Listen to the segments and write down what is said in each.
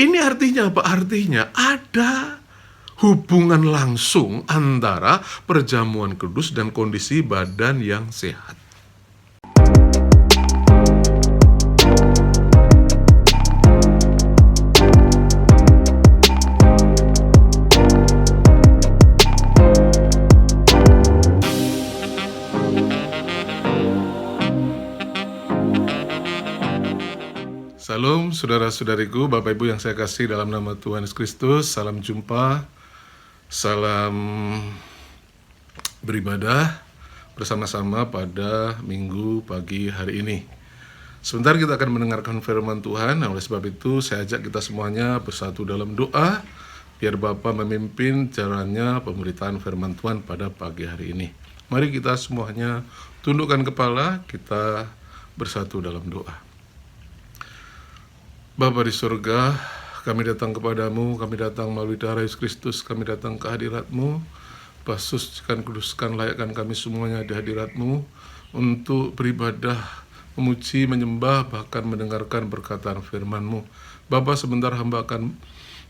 Ini artinya apa? Artinya ada hubungan langsung antara perjamuan kudus dan kondisi badan yang sehat. Salam saudara-saudariku, Bapak Ibu yang saya kasih dalam nama Tuhan Yesus Kristus. Salam jumpa, salam beribadah bersama-sama pada minggu pagi hari ini. Sebentar kita akan mendengarkan firman Tuhan. Oleh sebab itu saya ajak kita semuanya bersatu dalam doa, biar Bapak memimpin jalannya pemberitaan firman Tuhan pada pagi hari ini. Mari kita semuanya tundukkan kepala, kita bersatu dalam doa. Bapa di surga, kami datang kepadamu, kami datang melalui darah Yesus Kristus, kami datang ke hadirat-Mu. Sucikan, kuduskan, layakkan kami semuanya di hadirat-Mu untuk beribadah, memuji, menyembah, bahkan mendengarkan perkataan firman-Mu. Bapa, sebentar hamba akan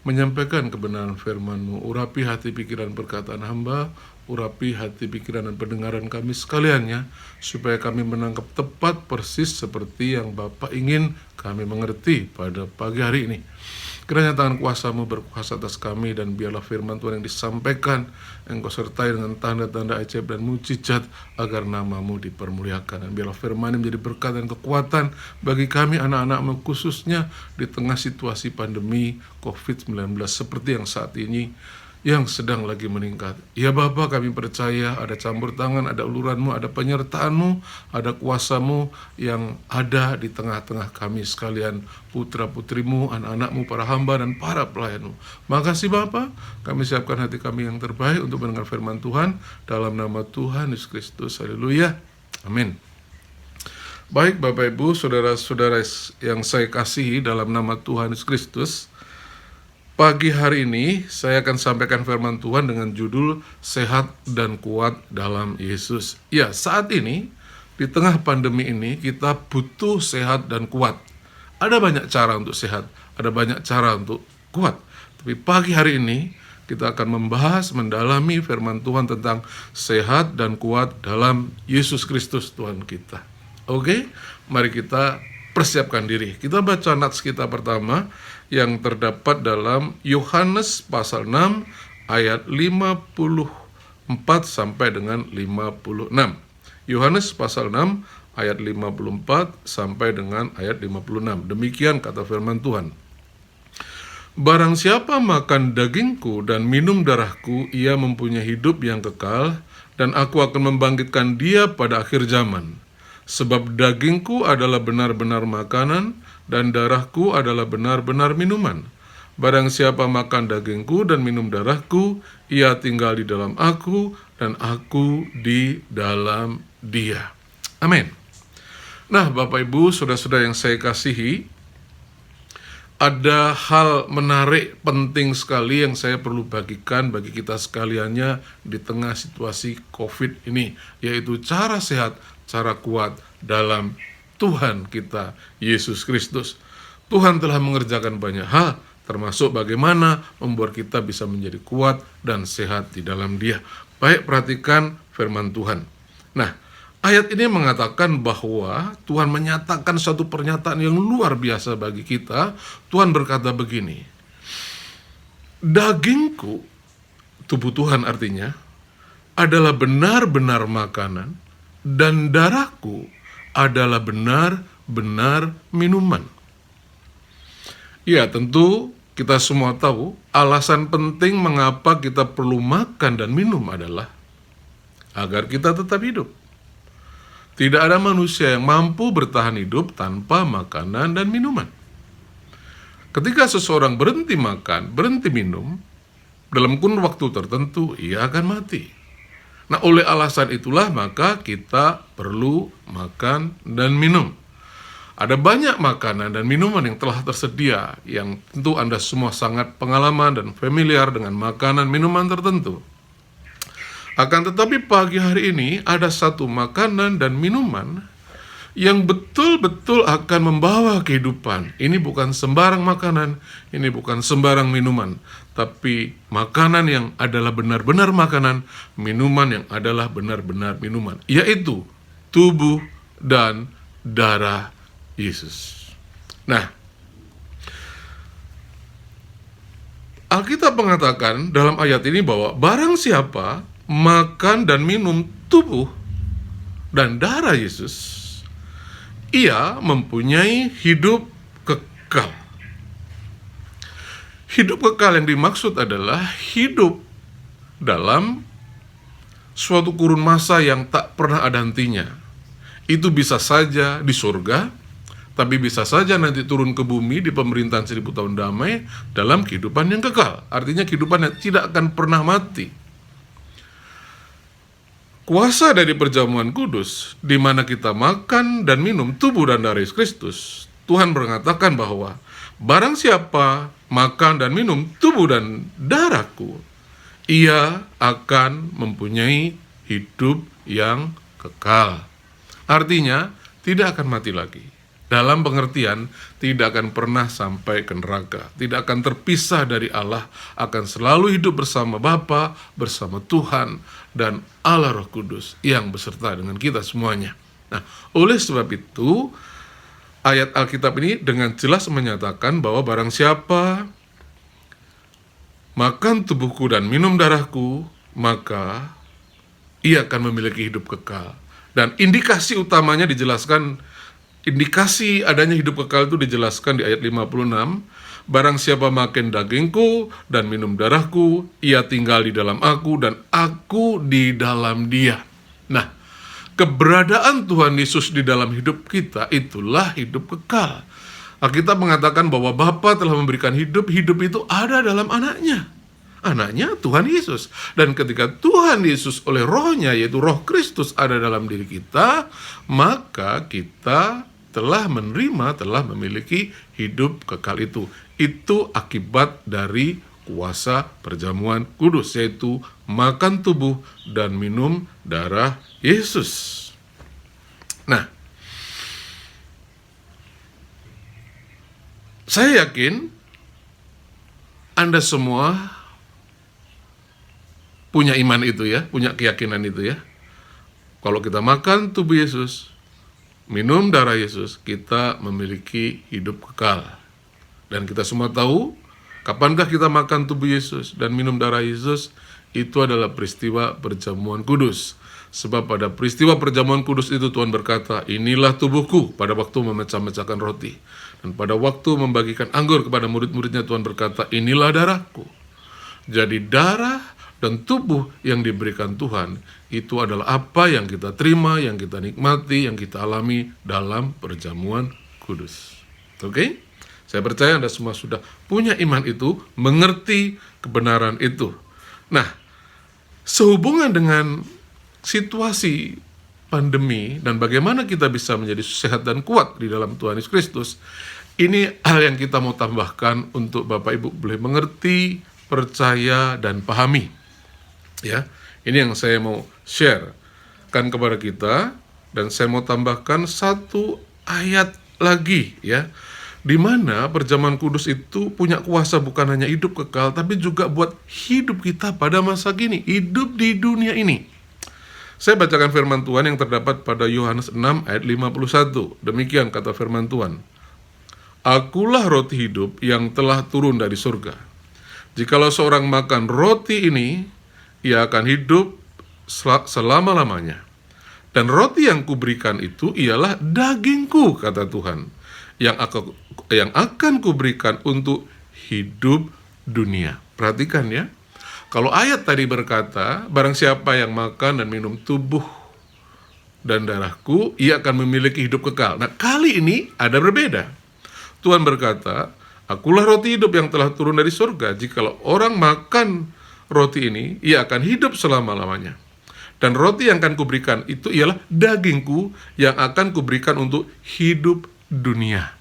menyampaikan kebenaran firman-Mu. Urapi hati pikiran perkataan hamba, urapi hati pikiran dan pendengaran kami sekaliannya, supaya kami menangkap tepat persis seperti yang Bapa ingin kami mengerti pada pagi hari ini. Kiranya tangan kuasa-Mu berkuasa atas kami, dan biarlah firman Tuhan yang disampaikan Engkau sertai dengan tanda-tanda ajaib dan mujizat, agar nama-Mu dipermuliakan. Dan biarlah firman ini menjadi berkat dan kekuatan bagi kami anak-anak-Mu, khususnya di tengah situasi pandemi COVID-19 seperti yang saat ini yang sedang lagi meningkat. Ya Bapa, kami percaya ada campur tangan, ada uluran-Mu, ada penyertaan-Mu, ada kuasa-Mu yang ada di tengah-tengah kami sekalian, putra-putri-Mu, anak-anak-Mu, para hamba dan para pelayan-Mu. Makasih Bapa, kami siapkan hati kami yang terbaik untuk mendengar firman Tuhan, dalam nama Tuhan Yesus Kristus. Haleluya. Amin. Baik Bapak Ibu, saudara-saudara yang saya kasihi dalam nama Tuhan Yesus Kristus, pagi hari ini saya akan sampaikan firman Tuhan dengan judul Sehat dan Kuat dalam Yesus. Ya, saat ini di tengah pandemi ini kita butuh sehat dan kuat. Ada banyak cara untuk sehat, ada banyak cara untuk kuat. Tapi pagi hari ini kita akan membahas, mendalami firman Tuhan tentang sehat dan kuat dalam Yesus Kristus Tuhan kita. Oke, mari kita persiapkan diri. Kita baca nats kita pertama yang terdapat dalam Yohanes pasal 6 ayat 54 sampai dengan 56. Yohanes pasal 6 ayat 54 sampai dengan ayat 56. Demikian kata firman Tuhan. Barang siapa makan dagingku dan minum darahku, ia mempunyai hidup yang kekal, dan aku akan membangkitkan dia pada akhir zaman. Sebab dagingku adalah benar-benar makanan, dan darahku adalah benar-benar minuman. Barang siapa makan dagingku dan minum darahku, ia tinggal di dalam aku, dan aku di dalam dia. Amin. Nah, Bapak Ibu, saudara-saudara yang saya kasihi, ada hal menarik, penting sekali yang saya perlu bagikan bagi kita sekaliannya di tengah situasi COVID ini, yaitu cara sehat, cara kuat dalam Tuhan kita, Yesus Kristus. Tuhan telah mengerjakan banyak hal, termasuk bagaimana membuat kita bisa menjadi kuat dan sehat di dalam Dia. Baik, perhatikan firman Tuhan. Nah, ayat ini mengatakan bahwa Tuhan menyatakan satu pernyataan yang luar biasa bagi kita. Tuhan berkata begini, dagingku, tubuh Tuhan artinya, adalah benar-benar makanan, dan darahku adalah benar-benar minuman. Ya, tentu kita semua tahu alasan penting mengapa kita perlu makan dan minum adalah agar kita tetap hidup. Tidak ada manusia yang mampu bertahan hidup tanpa makanan dan minuman. Ketika seseorang berhenti makan, berhenti minum, dalam kurun waktu tertentu ia akan mati. Nah, oleh alasan itulah maka kita perlu makan dan minum. Ada banyak makanan dan minuman yang telah tersedia, yang tentu Anda semua sangat pengalaman dan familiar dengan makanan minuman tertentu. Akan tetapi pagi hari ini ada satu makanan dan minuman yang betul-betul akan membawa kehidupan. Ini bukan sembarang makanan, ini bukan sembarang minuman, tapi makanan yang adalah benar-benar makanan, minuman yang adalah benar-benar minuman, yaitu tubuh dan darah Yesus. Nah, Alkitab mengatakan dalam ayat ini bahwa barang siapa makan dan minum tubuh dan darah Yesus, ia mempunyai hidup kekal. Hidup kekal yang dimaksud adalah hidup dalam suatu kurun masa yang tak pernah ada hentinya. Itu bisa saja di surga, tapi bisa saja nanti turun ke bumi di pemerintahan 1000 tahun damai dalam kehidupan yang kekal. Artinya kehidupan yang tidak akan pernah mati. Kuasa dari perjamuan kudus, di mana kita makan dan minum tubuh dan darah Yesus Kristus, Tuhan mengatakan bahwa barang siapa makan dan minum tubuh dan darahku, ia akan mempunyai hidup yang kekal. Artinya, tidak akan mati lagi. Dalam pengertian, tidak akan pernah sampai ke neraka, tidak akan terpisah dari Allah, akan selalu hidup bersama Bapa, bersama Tuhan, dan Allah Roh Kudus yang beserta dengan kita semuanya. Nah, oleh sebab itu, ayat Alkitab ini dengan jelas menyatakan bahwa barang siapa makan tubuhku dan minum darahku, maka ia akan memiliki hidup kekal. Dan indikasi utamanya dijelaskan, indikasi adanya hidup kekal itu dijelaskan di ayat 56. Barang siapa makan dagingku dan minum darahku, ia tinggal di dalam aku dan aku di dalam dia. Nah, keberadaan Tuhan Yesus di dalam hidup kita, itulah hidup kekal. Alkitab mengatakan bahwa Bapa telah memberikan hidup, hidup itu ada dalam anaknya. Anaknya Tuhan Yesus. Dan ketika Tuhan Yesus oleh rohnya, yaitu roh Kristus ada dalam diri kita, maka kita telah menerima, telah memiliki hidup kekal itu. Itu akibat dari kuasa perjamuan kudus, yaitu makan tubuh dan minum darah Yesus. Nah, saya yakin Anda semua punya iman itu ya, punya keyakinan itu ya. Kalau kita makan tubuh Yesus, minum darah Yesus, kita memiliki hidup kekal. Dan kita semua tahu, kapankah kita makan tubuh Yesus dan minum darah Yesus? Itu adalah peristiwa perjamuan kudus. Sebab pada peristiwa perjamuan kudus itu Tuhan berkata, inilah tubuhku, pada waktu memecah-mecahkan roti. Dan pada waktu membagikan anggur kepada murid-muridnya, Tuhan berkata, inilah darahku. Jadi darah dan tubuh yang diberikan Tuhan, itu adalah apa yang kita terima, yang kita nikmati, yang kita alami dalam perjamuan kudus. Oke? Saya percaya Anda semua sudah punya iman itu, mengerti kebenaran itu. Nah, sehubungan dengan situasi pandemi dan bagaimana kita bisa menjadi sehat dan kuat di dalam Tuhan Yesus Kristus, ini hal yang kita mau tambahkan untuk Bapak Ibu boleh mengerti, percaya, dan pahami. Ya, ini yang saya mau share kan kepada kita, dan saya mau tambahkan satu ayat lagi ya, di mana perjamuan kudus itu punya kuasa bukan hanya hidup kekal, tapi juga buat hidup kita pada masa kini, hidup di dunia ini. Saya bacakan firman Tuhan yang terdapat pada Yohanes 6 ayat 51. Demikian kata firman Tuhan, Akulah roti hidup yang telah turun dari surga. Jikalau seorang makan roti ini, ia akan hidup selama-lamanya. Dan roti yang kuberikan itu ialah dagingku, kata Tuhan, yang akan kuberikan untuk hidup dunia. Perhatikan ya, kalau ayat tadi berkata, barang siapa yang makan dan minum tubuh dan darahku, ia akan memiliki hidup kekal. Nah, kali ini ada berbeda. Tuhan berkata, akulah roti hidup yang telah turun dari surga. Jikalau orang makan roti ini, ia akan hidup selama-lamanya. Dan roti yang akan kuberikan itu ialah dagingku yang akan kuberikan untuk hidup dunia.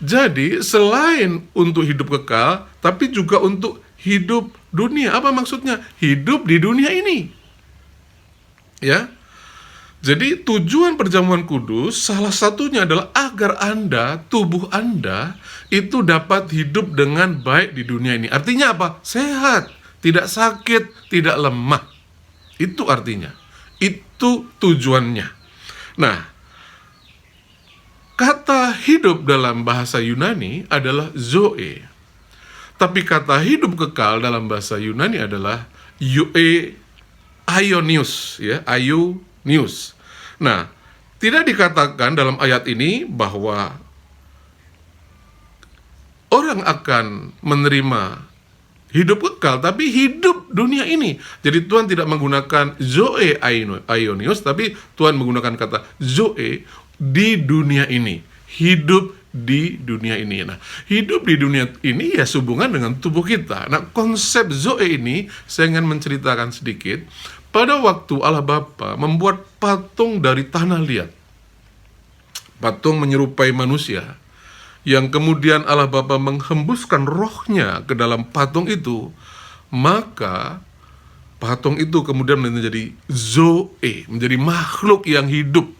Jadi, selain untuk hidup kekal, tapi juga untuk hidup dunia. Apa maksudnya? Hidup di dunia ini. Ya. Jadi tujuan perjamuan kudus salah satunya adalah agar Anda, tubuh Anda itu dapat hidup dengan baik di dunia ini. Artinya apa? Sehat, tidak sakit, tidak lemah. Itu artinya. Itu tujuannya. Nah, kata hidup dalam bahasa Yunani adalah zoe. Tapi kata hidup kekal dalam bahasa Yunani adalah aionios, ya, aionios. Nah, tidak dikatakan dalam ayat ini bahwa orang akan menerima hidup kekal, tapi hidup dunia ini. Jadi Tuhan tidak menggunakan zoe aionios, tapi Tuhan menggunakan kata zoe di dunia ini. Hidup di dunia ini. Nah, hidup di dunia ini ya sehubungan dengan tubuh kita. Nah, konsep zoe ini saya ingin menceritakan sedikit. Pada waktu Allah Bapa membuat patung dari tanah liat, patung menyerupai manusia, yang kemudian Allah Bapa menghembuskan rohnya ke dalam patung itu, maka patung itu kemudian menjadi zoe, menjadi makhluk yang hidup.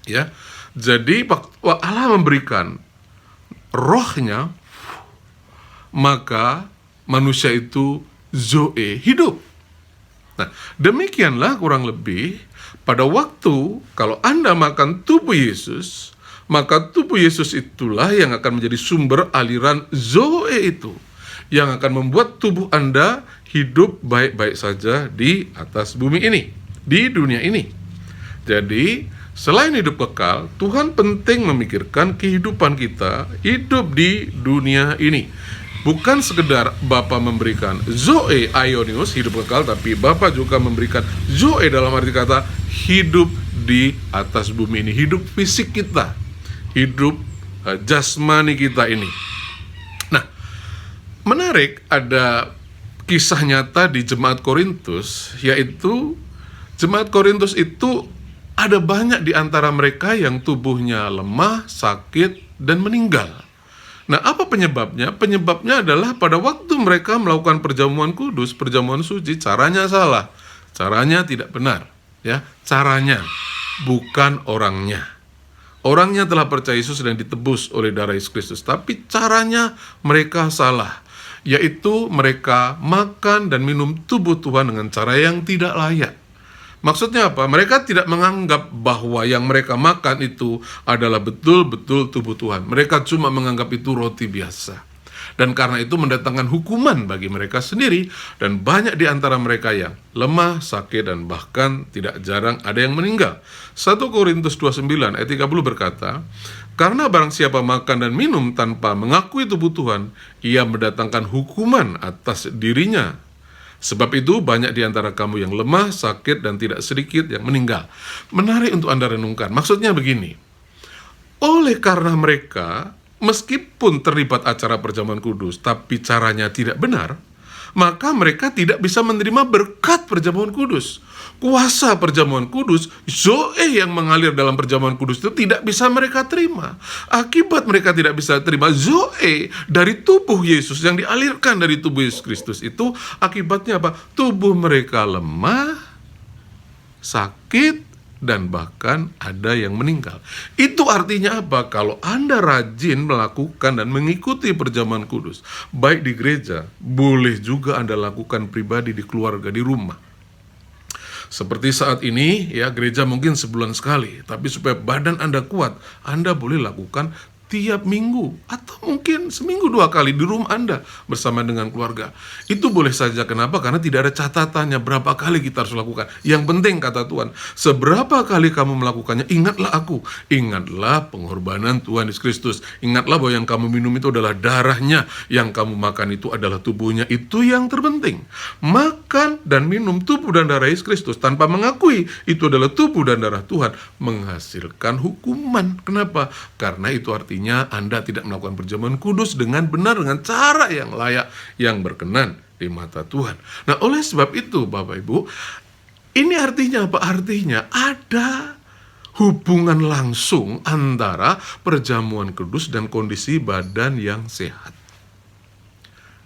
Ya, jadi Allah memberikan rohnya, maka manusia itu zoe, hidup. Nah, demikianlah kurang lebih pada waktu kalau Anda makan tubuh Yesus, maka tubuh Yesus itulah yang akan menjadi sumber aliran zoe itu, yang akan membuat tubuh Anda hidup baik-baik saja di atas bumi ini, di dunia ini. Jadi, selain hidup kekal, Tuhan penting memikirkan kehidupan kita hidup di dunia ini. Bukan sekedar Bapa memberikan zoe aionios, hidup kekal, tapi Bapa juga memberikan zoe dalam arti kata hidup di atas bumi ini, hidup fisik kita, hidup jasmani kita ini. Nah, menarik, ada kisah nyata di Jemaat Korintus, yaitu Jemaat Korintus itu ada banyak di antara mereka yang tubuhnya lemah, sakit, dan meninggal. Nah, apa penyebabnya? Penyebabnya adalah pada waktu mereka melakukan perjamuan kudus, perjamuan suci, caranya salah. Caranya tidak benar, ya. Caranya, bukan orangnya. Orangnya telah percaya Yesus dan ditebus oleh darah Yesus Kristus, tapi caranya mereka salah, yaitu mereka makan dan minum tubuh Tuhan dengan cara yang tidak layak. Maksudnya apa? Mereka tidak menganggap bahwa yang mereka makan itu adalah betul-betul tubuh Tuhan. Mereka cuma menganggap itu roti biasa. Dan karena itu mendatangkan hukuman bagi mereka sendiri. Dan banyak di antara mereka yang lemah, sakit, dan bahkan tidak jarang ada yang meninggal. 1 Korintus 29 ayat 30 berkata, karena barang siapa makan dan minum tanpa mengakui tubuh Tuhan, ia mendatangkan hukuman atas dirinya. Sebab itu banyak di antara kamu yang lemah, sakit, dan tidak sedikit yang meninggal. Menarik untuk Anda renungkan. Maksudnya begini, oleh karena mereka meskipun terlibat acara perjamuan kudus, tapi caranya tidak benar, maka mereka tidak bisa menerima berkat perjamuan kudus. Kuasa perjamuan kudus, zoe yang mengalir dalam perjamuan kudus itu tidak bisa mereka terima. Akibat mereka tidak bisa terima zoe dari tubuh Yesus yang dialirkan dari tubuh Yesus Kristus itu, akibatnya apa? Tubuh mereka lemah, sakit, dan bahkan ada yang meninggal. Itu artinya apa? Kalau Anda rajin melakukan dan mengikuti perjamuan kudus, baik di gereja, boleh juga Anda lakukan pribadi di keluarga, di rumah. Seperti saat ini, ya, gereja mungkin sebulan sekali, tapi supaya badan Anda kuat, Anda boleh lakukan tiap minggu, atau mungkin seminggu 2 kali di rumah Anda bersama dengan keluarga. Itu boleh saja. Kenapa? Karena tidak ada catatannya berapa kali kita harus lakukan. Yang penting, kata Tuhan, seberapa kali kamu melakukannya, ingatlah aku. Ingatlah pengorbanan Tuhan Yesus Kristus. Ingatlah bahwa yang kamu minum itu adalah darahnya, yang kamu makan itu adalah tubuhnya. Itu yang terpenting. Makan dan minum tubuh dan darah Yesus Kristus tanpa mengakui itu adalah tubuh dan darah Tuhan menghasilkan hukuman. Kenapa? Karena itu artinya Anda tidak melakukan perjamuan kudus dengan benar, dengan cara yang layak, yang berkenan di mata Tuhan. Nah, oleh sebab itu, Bapak Ibu, ini artinya apa? Artinya ada hubungan langsung antara perjamuan kudus dan kondisi badan yang sehat.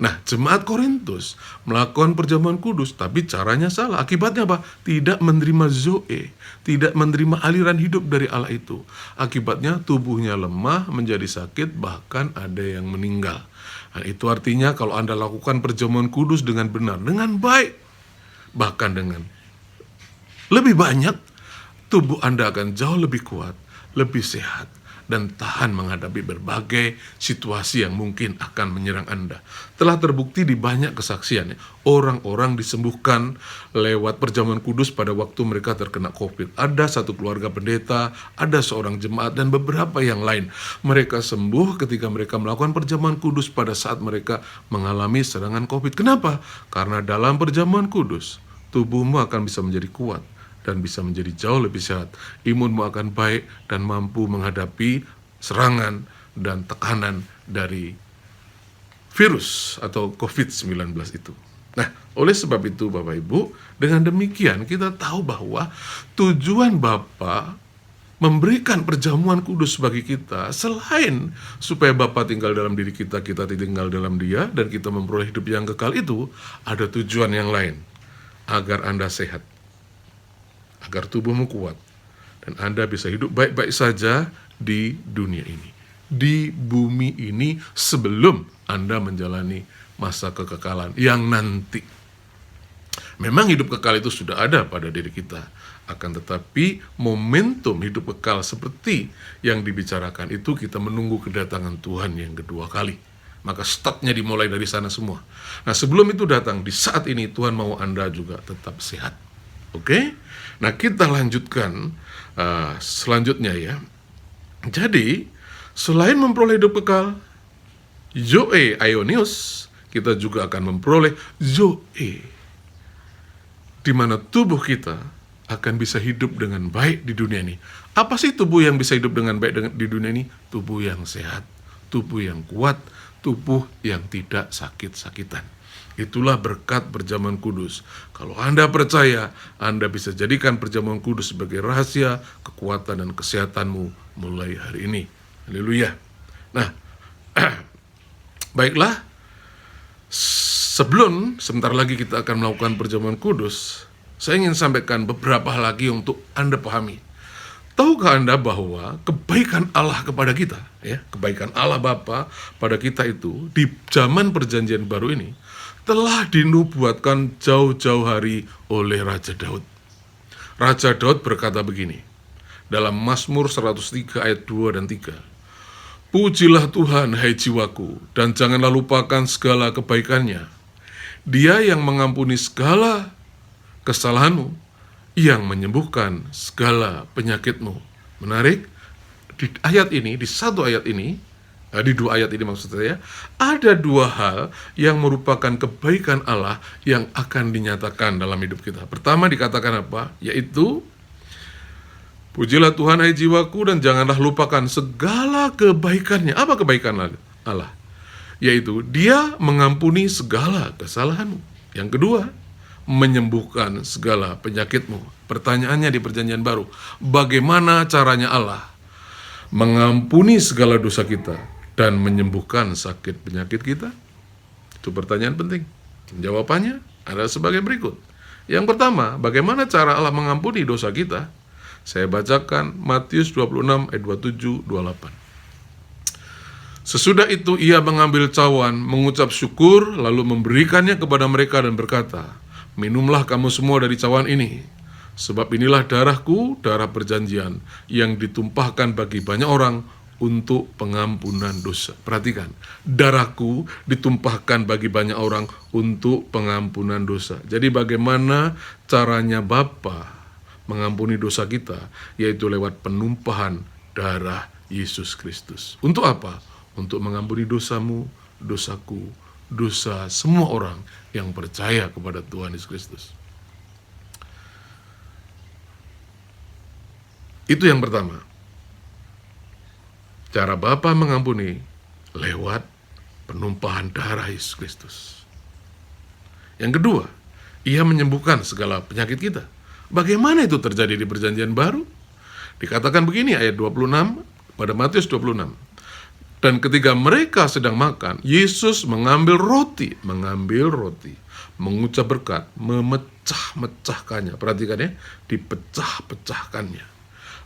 Nah, jemaat Korintus melakukan perjamuan kudus, tapi caranya salah. Akibatnya apa? Tidak menerima Zoe, tidak menerima aliran hidup dari Allah itu. Akibatnya tubuhnya lemah, menjadi sakit, bahkan ada yang meninggal. Nah, itu artinya kalau Anda lakukan perjamuan kudus dengan benar, dengan baik, bahkan dengan lebih banyak, tubuh Anda akan jauh lebih kuat, lebih sehat, dan tahan menghadapi berbagai situasi yang mungkin akan menyerang Anda. Telah terbukti di banyak kesaksian, orang-orang disembuhkan lewat perjamuan kudus pada waktu mereka terkena COVID. Ada satu keluarga pendeta, ada seorang jemaat, dan beberapa yang lain. Mereka sembuh ketika mereka melakukan perjamuan kudus pada saat mereka mengalami serangan COVID. Kenapa? Karena dalam perjamuan kudus, tubuhmu akan bisa menjadi kuat dan bisa menjadi jauh lebih sehat. Imunmu akan baik dan mampu menghadapi serangan dan tekanan dari virus atau COVID-19 itu. Nah, oleh sebab itu Bapak Ibu, dengan demikian kita tahu bahwa tujuan Bapa memberikan perjamuan kudus bagi kita, selain supaya Bapa tinggal dalam diri kita, kita tinggal dalam Dia, dan kita memperoleh hidup yang kekal itu, ada tujuan yang lain, agar Anda sehat, agar tubuhmu kuat, dan Anda bisa hidup baik-baik saja di dunia ini, di bumi ini, sebelum Anda menjalani masa kekekalan yang nanti. Memang hidup kekal itu sudah ada pada diri kita, akan tetapi momentum hidup kekal seperti yang dibicarakan itu kita menunggu kedatangan Tuhan yang kedua kali. Maka startnya dimulai dari sana semua. Nah, sebelum itu datang, di saat ini Tuhan mau Anda juga tetap sehat. Oke? Nah, kita lanjutkan selanjutnya ya. Jadi, selain memperoleh hidup kekal, Zoe Aionios, kita juga akan memperoleh Zoe, di mana tubuh kita akan bisa hidup dengan baik di dunia ini. Apa sih tubuh yang bisa hidup dengan baik di dunia ini? Tubuh yang sehat, tubuh yang kuat, tubuh yang tidak sakit-sakitan. Itulah berkat perjamuan kudus. Kalau Anda percaya, Anda bisa jadikan perjamuan kudus sebagai rahasia kekuatan dan kesehatanmu mulai hari ini. Haleluya. Nah, baiklah, sebelum sebentar lagi kita akan melakukan perjamuan kudus, saya ingin sampaikan beberapa hal lagi untuk Anda pahami. Tahukah Anda bahwa kebaikan Allah kepada kita, ya, kebaikan Allah Bapa pada kita itu di zaman perjanjian baru ini telah dinubuatkan jauh-jauh hari oleh Raja Daud. Raja Daud berkata begini, dalam Mazmur 103 ayat 2 dan 3. Pujilah Tuhan, hai jiwaku, dan janganlah lupakan segala kebaikannya. Dia yang mengampuni segala kesalahanmu, yang menyembuhkan segala penyakitmu. Menarik, di ayat ini, di satu ayat ini, di dua ayat ini maksud saya, ada dua hal yang merupakan kebaikan Allah yang akan dinyatakan dalam hidup kita. Pertama dikatakan apa? Yaitu, pujilah Tuhan hai jiwaku dan janganlah lupakan segala kebaikannya. Apa kebaikan Allah? Yaitu Dia mengampuni segala kesalahanmu. Yang kedua, menyembuhkan segala penyakitmu. Pertanyaannya di perjanjian baru, bagaimana caranya Allah mengampuni segala dosa kita dan menyembuhkan sakit penyakit kita? Itu pertanyaan penting. Jawabannya adalah sebagai berikut. Yang pertama, bagaimana cara Allah mengampuni dosa kita? Saya bacakan Matius 26 ayat 27-28. Sesudah itu ia mengambil cawan, mengucap syukur, lalu memberikannya kepada mereka dan berkata, minumlah kamu semua dari cawan ini, sebab inilah darahku, darah perjanjian, yang ditumpahkan bagi banyak orang untuk pengampunan dosa. Perhatikan, darahku ditumpahkan bagi banyak orang untuk pengampunan dosa. Jadi bagaimana caranya Bapa mengampuni dosa kita? Yaitu lewat penumpahan darah Yesus Kristus. Untuk apa? Untuk mengampuni dosamu, dosaku, dosa semua orang yang percaya kepada Tuhan Yesus Kristus. Itu yang pertama. Cara Bapa mengampuni lewat penumpahan darah Yesus Kristus. Yang kedua, Ia menyembuhkan segala penyakit kita. Bagaimana itu terjadi di perjanjian baru? Dikatakan begini ayat 26 pada Matius 26. Dan ketika mereka sedang makan, Yesus mengambil roti, mengucap berkat, memecah-mecahkannya. Perhatikan ya, dipecah-pecahkannya.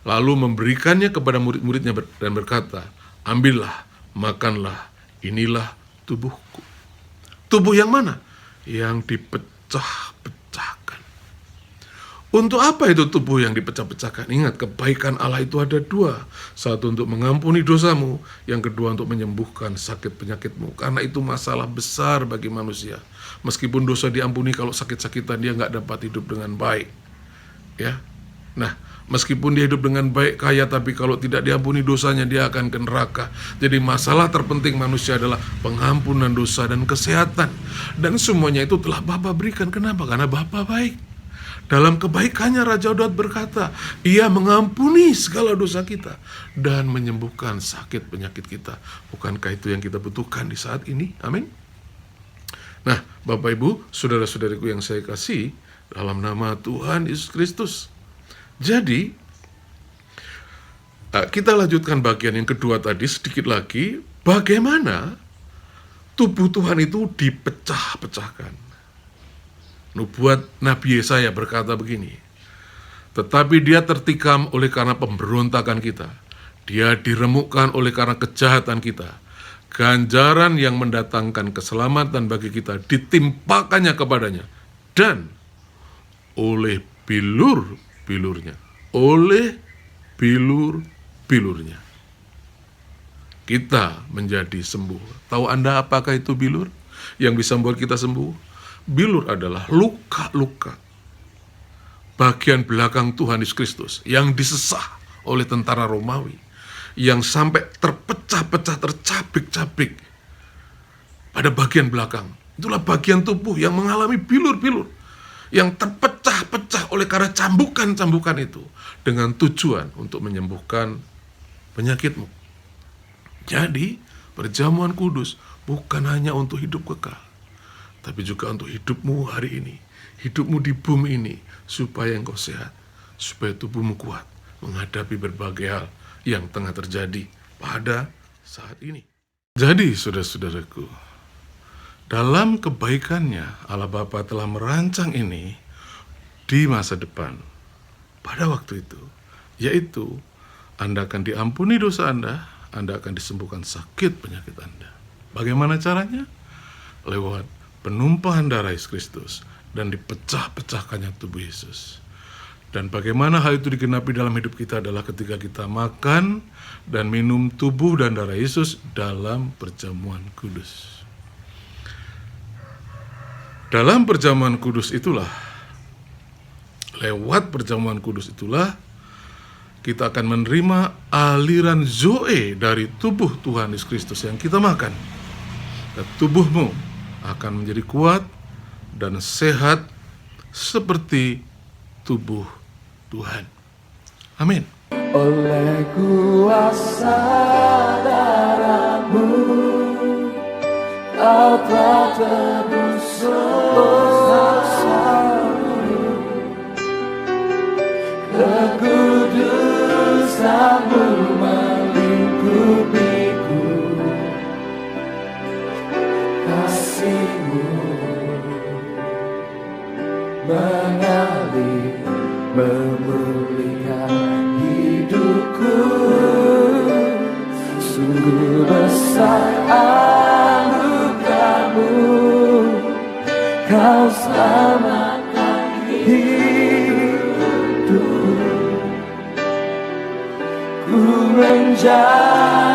Lalu memberikannya kepada murid-muridnya dan berkata, ambillah, makanlah, inilah tubuhku. Tubuh yang mana? Yang dipecah-pecahkan. Untuk apa itu tubuh yang dipecah-pecahkan? Ingat, kebaikan Allah itu ada dua. Satu untuk mengampuni dosamu, yang kedua untuk menyembuhkan sakit penyakitmu. Karena itu masalah besar bagi manusia. Meskipun dosa diampuni, kalau sakit-sakitan dia nggak dapat hidup dengan baik. Ya, nah, meskipun dia hidup dengan baik, kaya, tapi kalau tidak diampuni dosanya, dia akan ke neraka. Jadi masalah terpenting manusia adalah pengampunan dosa dan kesehatan. Dan semuanya itu telah Bapa berikan. Kenapa? Karena Bapa baik. Dalam kebaikannya Raja Daud berkata, Ia mengampuni segala dosa kita dan menyembuhkan sakit penyakit kita. Bukankah itu yang kita butuhkan di saat ini? Amin. Nah, Bapak Ibu, saudara-saudariku yang saya kasih, dalam nama Tuhan Yesus Kristus. Jadi, kita lanjutkan bagian yang kedua tadi sedikit lagi. Bagaimana tubuh Tuhan itu dipecah-pecahkan. Nubuat Nabi Yesaya berkata begini, tetapi dia tertikam oleh karena pemberontakan kita. Dia diremukkan oleh karena kejahatan kita. Ganjaran yang mendatangkan keselamatan bagi kita ditimpakannya kepadanya. Dan oleh bilur-bilurnya, kita menjadi sembuh. Tahu Anda apakah itu bilur yang bisa membuat kita sembuh? Bilur adalah luka-luka bagian belakang Tuhan Yesus Kristus yang disesah oleh tentara Romawi, yang sampai terpecah-pecah, tercabik-cabik pada bagian belakang. Itulah bagian tubuh yang mengalami bilur-bilur, yang terpecah-pecah oleh karena cambukan-cambukan itu, dengan tujuan untuk menyembuhkan penyakitmu. Jadi, perjamuan kudus bukan hanya untuk hidup kekal, tapi juga untuk hidupmu hari ini, hidupmu di bumi ini, supaya engkau sehat, supaya tubuhmu kuat menghadapi berbagai hal yang tengah terjadi pada saat ini. Jadi, saudara-saudaraku, dalam kebaikannya Allah Bapa telah merancang ini di masa depan, pada waktu itu, yaitu Anda akan diampuni dosa Anda akan disembuhkan sakit penyakit Anda. Bagaimana caranya? Lewat penumpahan darah Yesus Kristus dan dipecah-pecahkannya tubuh Yesus. Dan bagaimana hal itu digenapi dalam hidup kita adalah ketika kita makan dan minum tubuh dan darah Yesus dalam perjamuan kudus. Dalam perjamuan kudus itulah, lewat perjamuan kudus itulah, kita akan menerima aliran Zoe dari tubuh Tuhan Yesus Kristus yang kita makan. Dan tubuhmu akan menjadi kuat dan sehat seperti tubuh Tuhan. Amin. Oleh kuasa darah-Mu, Kau telah tebus dosa-Mu. Kekudusan-Mu melingkupiku. Kasih-Mu mengalir, memulihkan hidupku. Sungguh besar anugerah-Mu, Kau selamatkan hidupku. Ku menjadi